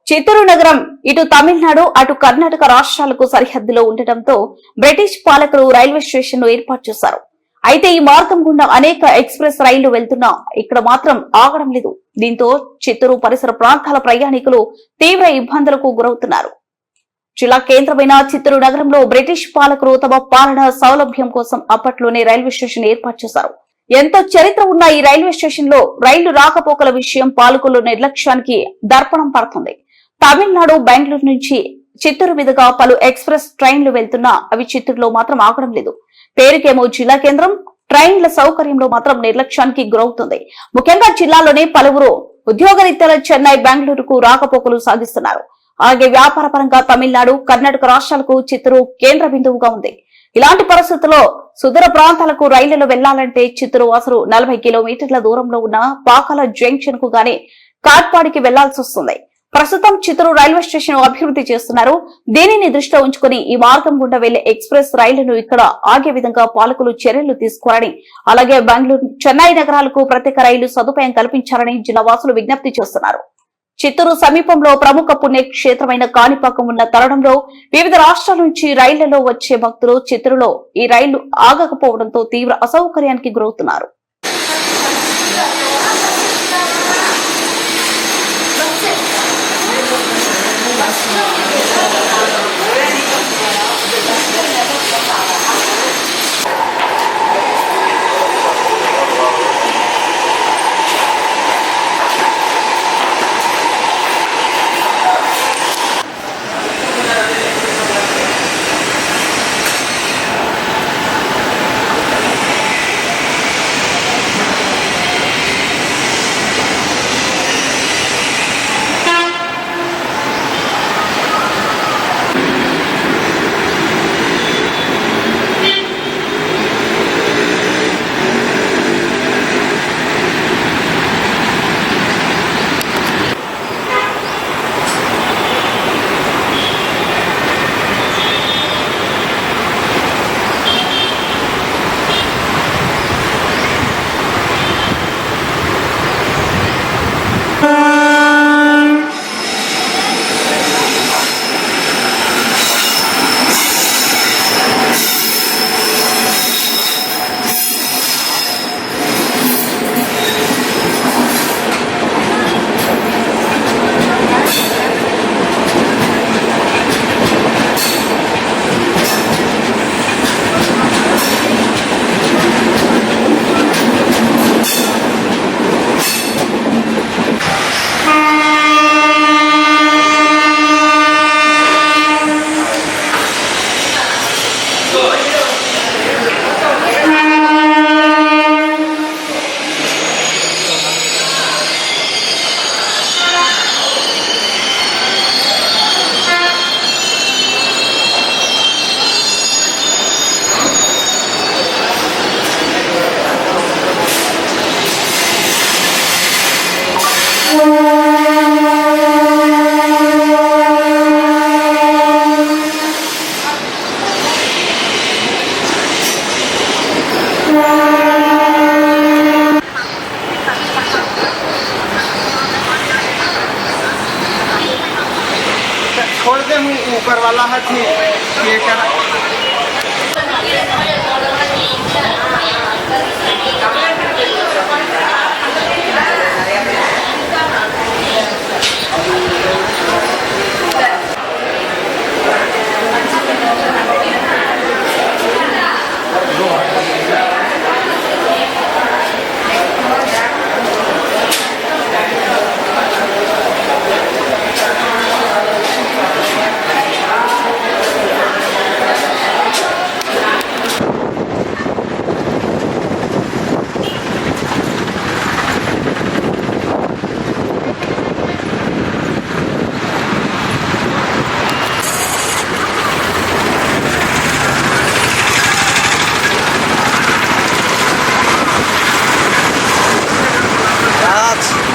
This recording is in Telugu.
చిత్తూరు నగరం ఇటు తమిళనాడు అటు కర్ణాటక రాష్ట్రాలకు సరిహద్దులో ఉండటంతో బ్రిటిష్ పాలకులు రైల్వే స్టేషన్ ను ఏర్పాటు చేశారు. అయితే ఈ మార్గం గుండా అనేక ఎక్స్ప్రెస్ రైళ్లు వెళ్తున్నా ఇక్కడ మాత్రం ఆగడం లేదు. దీంతో చిత్తూరు పరిసర ప్రాంతాల ప్రయాణికులు తీవ్ర ఇబ్బందులకు గురవుతున్నారు. జిల్లా కేంద్రమైన చిత్తూరు నగరంలో బ్రిటిష్ పాలకులు తమ పాలన సౌలభ్యం కోసం అప్పట్లోనే రైల్వే స్టేషన్ ఏర్పాటు చేశారు. ఎంతో చరిత్ర ఉన్న ఈ రైల్వే స్టేషన్ లో రైళ్లు రాకపోకల విషయం పాలకుల నిర్లక్ష్యానికి దర్పణం పడుతుంది. తమిళనాడు బెంగళూరు నుంచి చిత్తూరు మీదుగా పలు ఎక్స్ప్రెస్ ట్రైన్లు వెళ్తున్నా అవి చిత్తూరులో మాత్రం ఆగడం లేదు. పేరుకేమో జిల్లా కేంద్రం, ట్రైన్ల సౌకర్యంలో మాత్రం నిర్లక్ష్యానికి గురవుతుంది. ముఖ్యంగా జిల్లాలోనే పలువురు ఉద్యోగరీత్యా చెన్నై, బెంగళూరుకు రాకపోకలు సాగిస్తున్నారు. అలాగే వ్యాపార పరంగా తమిళనాడు, కర్ణాటక రాష్ట్రాలకు చిత్తూరు కేంద్ర బిందువుగా ఉంది. ఇలాంటి పరిస్థితుల్లో సుదూర ప్రాంతాలకు రైళ్లలో వెళ్లాలంటే చిత్తూరు అసలు 40 కిలోమీటర్ల దూరంలో ఉన్న పాకాల జంక్షన్ కు గానీ కాట్పాడికి వెళ్లాల్సి వస్తుంది. ప్రస్తుతం చిత్తూరు రైల్వే స్టేషన్ అభివృద్ధి చేస్తున్నారు. దీనిని దృష్టిలో ఉంచుకుని ఈ మార్గం గుండా వెళ్లే ఎక్స్ప్రెస్ రైళ్లను ఇక్కడ ఆగే విధంగా పాలకులు చర్యలు తీసుకోవాలని, అలాగే బెంగళూరు, చెన్నై నగరాలకు ప్రత్యేక రైలు సదుపాయం కల్పించాలని జిల్లా వాసులు విజ్ఞప్తి చేస్తున్నారు. చిత్తూరు సమీపంలో ప్రముఖ పుణ్యక్షేత్రమైన కాణిపాకం ఉన్న తరుణంలో వివిధ రాష్ట్రాల నుంచి రైళ్లలో వచ్చే భక్తులు చిత్తూరులో ఈ రైళ్లు ఆగకపోవడంతో తీవ్ర అసౌకర్యానికి గురవుతున్నారు. छोड़ दे ऊपर वाला हाथ ये कर That's